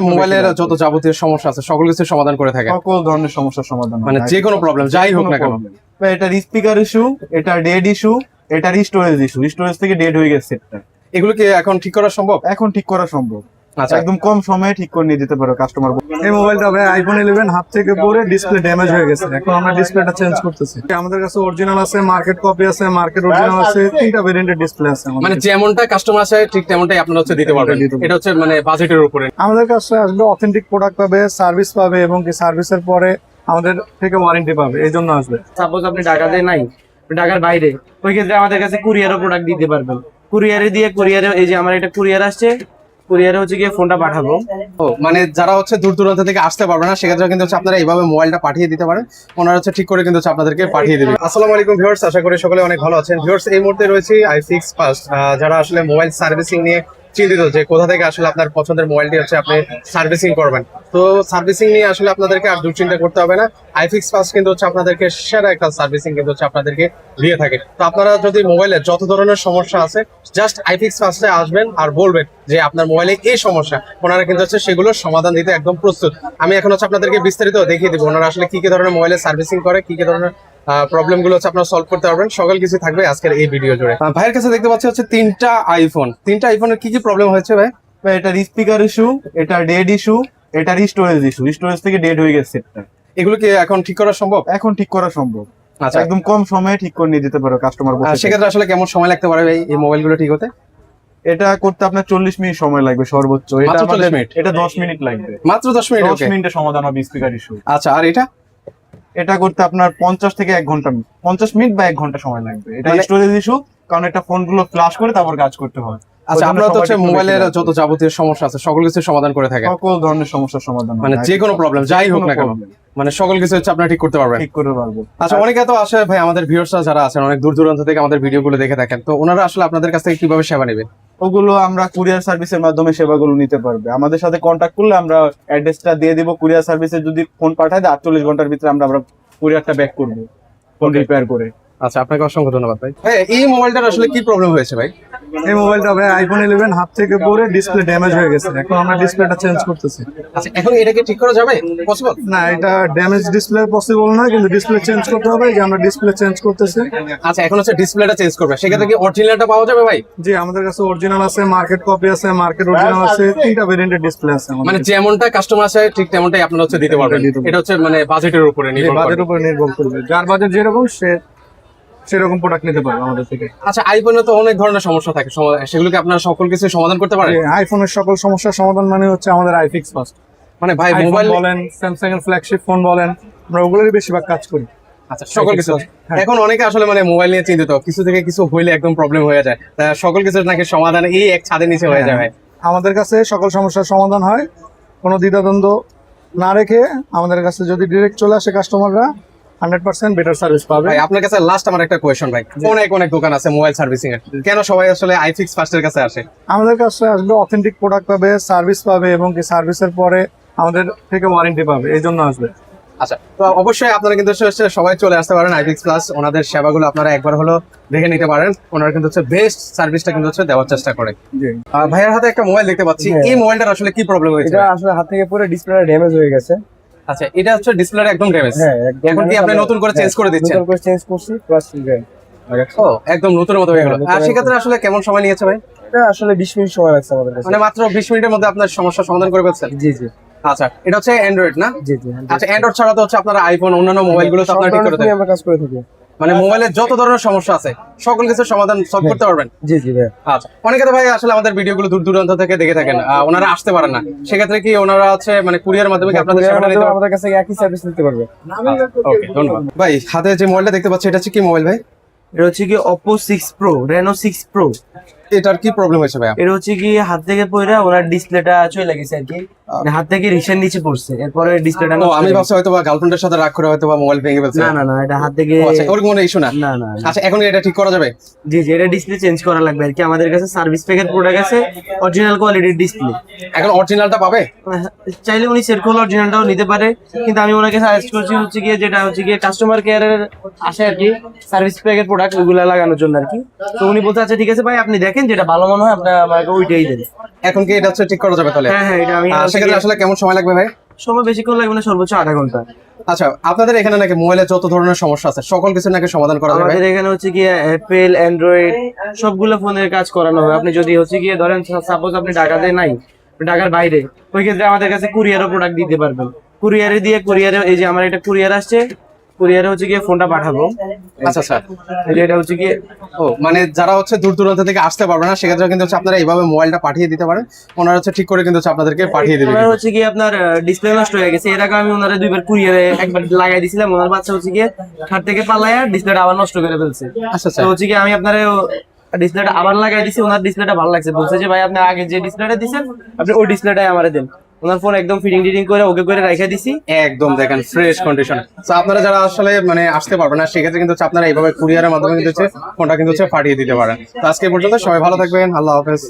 মোবাইলের যত যাবতীয় সমস্যা আছে সকল কিছু সমাধান করে থাকে। সকল ধরনের সমস্যার সমাধান মানে যে কোনো প্রবলেম যাই হোক না কেন। এটার স্পিকার ইস্যু, এটা ডেড ইস্যু, এটার স্টোরেজ ইস্যু, স্টোরেজ থেকে ডেড হয়ে গেছে সেটটা। এগুলো কি এখন ঠিক করা সম্ভব? এখন ঠিক করা সম্ভব। আচ্ছা, একদম কম সময়ে ঠিক করে নিয়ে যেতে পারো কাস্টমার। এই মোবাইলটা ভাই আইফোন 11 হাত থেকে পড়ে ডিসপ্লে ড্যামেজ হয়ে গেছে। এখন আমরা ডিসপ্লেটা চেঞ্জ করতেছি। আমাদের কাছে অরিজিনাল আছে, মার্কেট কপি আছে, মার্কেট অরিজিনাল আছে, তিনটা ভেরিয়েন্টের ডিসপ্লে আছে আমাদের মানে কাছে। যেমনটা কাস্টমার আছে ঠিক তেমনটাই আপনারা দিতে পারবেন। এটা হচ্ছে মানে বাজেটের উপরে। আমাদের কাছে আসলে অথেন্টিক প্রোডাক্ট পাবে, সার্ভিস পাবে এবং কি সার্ভিসের পরে আমাদের থেকে ওয়ারেন্টি পাবে, এই জন্য আসবে। সাপোজ আপনি ঢাকাতে নাই, ঢাকার বাইরে, ওই ক্ষেত্রে আমাদের কাছে কুরিয়ারও প্রোডাক্ট দিতে পারবেন। কুরিয়ারে দিয়ে কুরিয়ারে এই যে আমার একটা কুরিয়ার আসছে, কুরিয়ারে হচ্ছে গিয়ে ফোনটা পাঠাবো। ও মানে যারা হচ্ছে দূর দূরান্ত থেকে আসতে পারবে না সেক্ষেত্রে কিন্তু হচ্ছে আপনারা এইভাবে মোবাইলটা পাঠিয়ে দিতে পারেন। ওনারা হচ্ছে ঠিক করে কিন্তু হচ্ছে আপনাদেরকে পাঠিয়ে দেবে। আসসালামু আলাইকুম ভিউয়ার্স, আশা করি সকলে অনেক ভালো আছেন। ভিউয়ার্স, এই মুহূর্তে রয়েছে আইফিক্স ফার্স্ট। যারা আসলে মোবাইল সার্ভিসিং নিয়ে চিন্তিত যে কোথা থেকে আসলে আপনার পছন্দের মোবাইলটি হচ্ছে আপনি সার্ভিসিং করবেন, তো সার্ভিসিং নিয়ে আসলে আপনাদেরকে আর দুশ্চিন্তা করতে হবে না। আইফিক্স ফার্স্ট কিন্তু হচ্ছে আপনাদেরকে সেরা একটা সার্ভিসিং কিন্তু হচ্ছে আপনাদেরকে দিয়ে থাকে। তো আপনারা যদি মোবাইলের যত ধরনের সমস্যা আছে জাস্ট আইফিক্স ফার্স্টে আসবেন আর বলবেন যে আপনার মোবাইলে এই সমস্যা, ওনারা কিন্তু হচ্ছে সেগুলোর সমাধান দিতে একদম প্রস্তুত। আমি এখন হচ্ছে আপনাদেরকে বিস্তারিত দেখিয়ে দিব ওনারা আসলে কি কি ধরনের মোবাইলের সার্ভিসিং করে, কি কি ধরনের প্রবলেম গুলো হচ্ছে আপনারা সলভ করতে পারবেন। সকল কিছু থাকবে আজকের এই ভিডিও জুড়ে। ভাইয়ের কাছে দেখতে পাচ্ছি হচ্ছে তিনটা আইফোনের কি কি প্রবলেম হয়েছে ভাই? এটার স্পিকার ইস্যু, এটার ডেড ইস্যু, এটার স্টোরেজ ইস্যু, স্টোরেজ থেকে ডেড হয়ে গেছে সেটটা। এগুলো কি এখন ঠিক করা সম্ভব? এখন ঠিক করা সম্ভব। আচ্ছা, একদম কম সময়ে ঠিক করে নিয়ে যেতে পারো কাস্টমার। সেক্ষেত্রে আসলে কেমন সময় লাগতে পারে ভাই এই মোবাইলগুলো ঠিক হতে? এটা করতে আপনার 40 মিনিট সময় লাগবে সর্বোচ্চ। মাত্র 40 মিনিট? এটা 10 মিনিট লাগবে। মাত্র 10 মিনিট? 10 মিনিটে সমাধান হবে স্পিকার ইস্যু। আচ্ছা, আর এটা করতে আপনার 50 থেকে 1 ঘন্টা, 50 মিনিট বা 1 ঘন্টা সময় লাগবে। এটা মানে- স্টোরেজ ইস্যু, কারণ এটা ফোনগুলো ফ্লাশ করে তারপর কাজ করতে হয়। আচ্ছা, ওই জন্য আমরা তো হচ্ছে সবাই একটু মোবাইলের বেশি যত যাবতীয় সমস্যা আছে সকল কিছু সমাধান করে থাকে। সকল ধরনের সমস্যার সমাধান মানে হয়। যে কোনো প্রবলেম যাই হোক না কেন, problem মানে সকল কিছু হচ্ছে আপনারা ঠিক করতে পারবেন। ঠিক করে পারবো। আচ্ছা, অনেকে তো আসে ভাই, আমাদের ভিউয়ার্সরা যারা আছেন অনেক দূর দূরান্ত থেকে আমাদের ভিডিওগুলো দেখে থাকেন, তো ওনারা আসলে আপনাদের কাছ থেকে কিভাবে সেবা নেবেন? ওগুলো আমরা কুরিয়ার সার্ভিসের মাধ্যমে সেবাগুলো নিতে পারবে। আমাদের সাথে কন্ট্যাক্ট করলে আমরা অ্যাড্রেসটা দিয়ে দিব। কুরিয়ার সার্ভিসে যদি ফোন পাঠায় দেয় 48 ঘন্টার ভিতরে আমরা কুরিয়ারটা ব্যাক করবো, ফোন রিপেয়ার করে। আচ্ছা, আপনাকে অসংখ্য ধন্যবাদ ভাই। ভাই, এই মোবাইলটার আসলে কি প্রবলেম হয়েছে ভাই? এই মোবাইলটা ভাই আইফোন 11 হাত থেকে পড়ে ডিসপ্লে ড্যামেজ হয়ে গেছে। এখন আমরা ডিসপ্লেটা চেঞ্জ করতেছি। আচ্ছা, এখন এটাকে ঠিক করা যাবে? পসিবল? না, এটা ড্যামেজ ডিসপ্লে পসিবল না, কিন্তু ডিসপ্লে চেঞ্জ করতে হবে। যে আমরা ডিসপ্লে চেঞ্জ করতেছি। আচ্ছা, এখন হচ্ছে ডিসপ্লেটা চেঞ্জ করবে, সেক্ষেত্রে কি অরিজিনালটা পাওয়া যাবে ভাই? জি, আমাদের কাছে অরিজিনাল আছে, মার্কেট কপি আছে, মার্কেট অরিজিনাল আছে, তিনটা ভেরিয়েন্টের ডিসপ্লে আছে আমাদের মানে কাছে। যেমনটা কাস্টমার আছে ঠিক তেমনটাই আপনারা হচ্ছে দিতে পারবেন। দিতে পারবেন। এটা হচ্ছে মানে বাজেটের উপরে যে নির্ভর করে। বাজেটের উপর নির্ভর করবে, যার বাজেট যেরকম সে সেরকম প্রোডাক্ট নিতে পারবে আমাদের থেকে। আচ্ছা, আইফোনে তো অনেক ধরনের সমস্যা থাকে, সেগুলোকে আপনারা সকল কিছু সমাধান করতে পারেন? আইফোনের সকল সমস্যার সমাধান মানে হচ্ছে আমাদের আইফিক্স ফার্স্ট। মানে ভাই মোবাইল মোবাইল বলেন, স্যামসাং এর ফ্ল্যাগশিপ ফোন বলেন, আমরা ওগুলোরই বেশিরভাগ কাজ করি। আচ্ছা, সকল কিছু। হ্যাঁ। এখন অনেকে আসলে মানে মোবাইল নিয়ে চিন্তিত, কিছু থেকে কিছু হইলে একদম প্রবলেম হয়ে যায়, তা সকল কিছু নাকি সমাধান এই এক ছাদের নিচে হয়ে যায় ভাই। আমাদের কাছে সকল সমস্যার সমাধান হয়, কোনো দ্বিধাদ্বন্দ্ব না রেখে আমাদের কাছে যদি ডিরেক্ট চলে আসে কাস্টমাররা 100% বেটার সার্ভিস পাবে। ভাই, আপনার কাছে লাস্ট আমার একটা কোয়েশ্চন ভাই, অনেক দোকান আছে মোবাইল সার্ভিসিং এর, কেন সবাই আসলে আইফিক্স ফার্স্টের কাছে আসে? আমাদের কাছে আসলে অথেন্টিক প্রোডাক্ট পাবে, সার্ভিস পাবে এবং কি সার্ভিসের পরে আমাদের থেকে ওয়ারেন্টি পাবে, এই জন্য আসবে। আচ্ছা, তো অবশ্যই আপনারা কিন্তু হচ্ছে সবাই চলে আসতে পারেন আইফিক্স প্লাস। ওনাদের সেবাগুলো আপনারা একবার হলো দেখে নিতে পারেন। ওনারা কিন্তু হচ্ছে বেস্ট সার্ভিসটা কিন্তু হচ্ছে দেওয়ার চেষ্টা করে। জি। ভাইয়ের হাতে একটা মোবাইল দেখতে পাচ্ছি, এই মোবাইলটার আসলে কি প্রবলেম হয়েছে? এটা আসলে হাত থেকে পড়ে ডিসপ্লেটা ড্যামেজ হয়ে গেছে। আচ্ছা, এটা হচ্ছে ডিসপ্লেটা একদম ড্যামেজ। হ্যাঁ, একদম। এখন কি আপনি নতুন করে চেঞ্জ করে দিচ্ছেন? নতুন করে চেঞ্জ করছি প্লাস ও, একদম নতুনের মতো হয়ে গেল। আর সেক্ষেত্রে আসলে কেমন সময় নিয়েছে ভাই? এটা আসলে 20 মিনিট সময় লাগছে আমাদের কাছে। মানে মাত্র 20 মিনিটের মধ্যে আপনার সমস্যার সমাধান করে ফেলছেন? জি জি আচ্ছা, এটা হচ্ছে অ্যান্ড্রয়েড না? জি জি। আচ্ছা, অ্যান্ড্রয়েড ছাড়া তো হচ্ছে আপনার আইফোন অন্যান্য মোবাইলগুলো তো আপনারা ঠিক করে দেন। আমরা কাজ করে থাকি। মানে মোবাইলের যত ধরনের সমস্যা আছে সকল কিছু সমাধান সলভ করতে পারবেন? জি জি ভাই। আচ্ছা, অনেকে তো ভাই আসলে আমাদের ভিডিওগুলো দূর দূরান্ত থেকে দেখে থাকেন, ওনারা আসতে পারেন না, সেক্ষেত্রে কি ওনারা আছে মানে কুরিয়ার মাধ্যমে কি আপনাদের সেবাটা নিতে পারবেন? আমাদের কাছে একই সার্ভিস নিতে পারবে। ওকে, ধন্যবাদ ভাই। হাতে যে মোবাইলটা দেখতে পাচ্ছি এটা হচ্ছে কি মোবাইল ভাই? এটা হচ্ছে কি Oppo 6 Pro, Reno 6 Pro। এটার কি প্রবলেম হয়েছে ভাই? এটা হচ্ছে কি হাত থেকে পড়ে ওনার ডিসপ্লেটা চলে গেছে আর কি, মানে হাত থেকে রিক্সার নিচে পড়ছে, এরপরে ডিসপ্লেটা। ও, আমি ভাবছি হয়তো বা গার্লফ্রেন্ডের সাথে রাগ করে হয়তো বা মোবাইল ভেঙে ফেলছে। না না না, এটা হাত থেকে। ও আচ্ছা, ওরকম কোনো ইস্যু না? না না। আচ্ছা, এখন এটা ঠিক করা যাবে? জি জি, এটা ডিসপ্লে চেঞ্জ করা লাগবে আর কি। আমাদের কাছে সার্ভিস প্যাকের প্রোডাক্ট আছে, অরিজিনাল কোয়ালিটির ডিসপ্লে। এখন অরিজিনালটা পাবে? চাইলে উনি সেট করলে অরিজিনালটাও নিতে পারে, কিন্তু আমি ওনাকে সাজেস্ট করছি হচ্ছে গিয়ে যেটা হচ্ছে গিয়ে কাস্টমার কেয়ারের আসে আর কি সার্ভিস প্যাকের প্রোডাক্ট, ওইগুলো লাগানোর জন্য আর কি। তো উনি বলতে আচ্ছা ঠিক আছে ভাই, আপনি দেখেন দেখেন যেটা ভালো মনে হয় আপনি আমাকে ওইটাই দেন। এখন কি এটা হচ্ছে ঠিক করা যাবে তাহলে? হ্যাঁ হ্যাঁ, এটা আমি সেক্ষেত্রে আসলে কেমন সময় লাগবে ভাই? সময় বেশিক্ষণ লাগবে না, সর্বোচ্চ আধা ঘন্টা। আচ্ছা, আপনাদের এখানে নাকি মোবাইলের যত ধরনের সমস্যা আছে সকল কিছু নাকি সমাধান করা যাবে? আমাদের এখানে হচ্ছে গিয়ে অ্যাপেল, অ্যান্ড্রয়েড সবগুলো ফোনের কাজ করানো হয়। আপনি যদি হচ্ছে গিয়ে ধরেন সাপোজ আপনি ঢাকাতে নাই, ঢাকার বাইরে, ওই ক্ষেত্রে আমাদের কাছে কুরিয়ারও প্রোডাক্ট দিতে পারবেন। কুরিয়ারে দিয়ে কুরিয়ারে এই যে আমার একটা কুরিয়ার আসছে, কুরিয়ারে হচ্ছে গিয়ে ফোনটা পাঠাবো। আচ্ছা স্যার, এই যে এটা হচ্ছে গিয়ে ও মানে যারা হচ্ছে দূর দূরান্ত থেকে আসতে পারবে না সেক্ষেত্রে কিন্তু হচ্ছে আপনারা এইভাবে মোবাইলটা পাঠিয়ে দিতে পারেন, ওনারা হচ্ছে ঠিক করে কিন্তু হচ্ছে আপনাদেরকে পাঠিয়ে দেবে। ওনার হচ্ছে গিয়ে আপনার ডিসপ্লে নষ্ট হয়ে গেছে, এর আগে আমি ওনারে দুইবার কুরিয়ারে একবার লাগাই দিছিলাম, ওনার বাচ্চা হচ্ছে গিয়ে হাত থেকে পালায়া ডিসপ্লেটা আবার নষ্ট করে ফেলছে। আচ্ছা তো স্যার, হচ্ছে গিয়ে আমি আপনার ডিসপ্লেটা আবার লাগাই দিছি, ওনার ডিসপ্লেটা ভালো লাগছে, বলছে যে ভাই আপনি আগে যে ডিসপ্লেটা দিছেন আপনি ওই ডিসপ্লেটাই আমারে দেন। ওনার ফোন একদম ফিটিং টিটিং করে ওকে করে রেখে দিছি। একদম দেখেন ফ্রেশ কন্ডিশন। তো আপনারা যারা আসলে মানে আসতে পারবেন না সেক্ষেত্রে কিন্তু হচ্ছে আপনারা এইভাবে কুরিয়ারের মাধ্যমে কিন্তু হচ্ছে ফোনটা কিন্তু হচ্ছে পাঠিয়ে দিতে পারেন। তো আজকে এই পর্যন্ত, সবাই ভালো থাকবেন, আল্লাহ হাফেজ।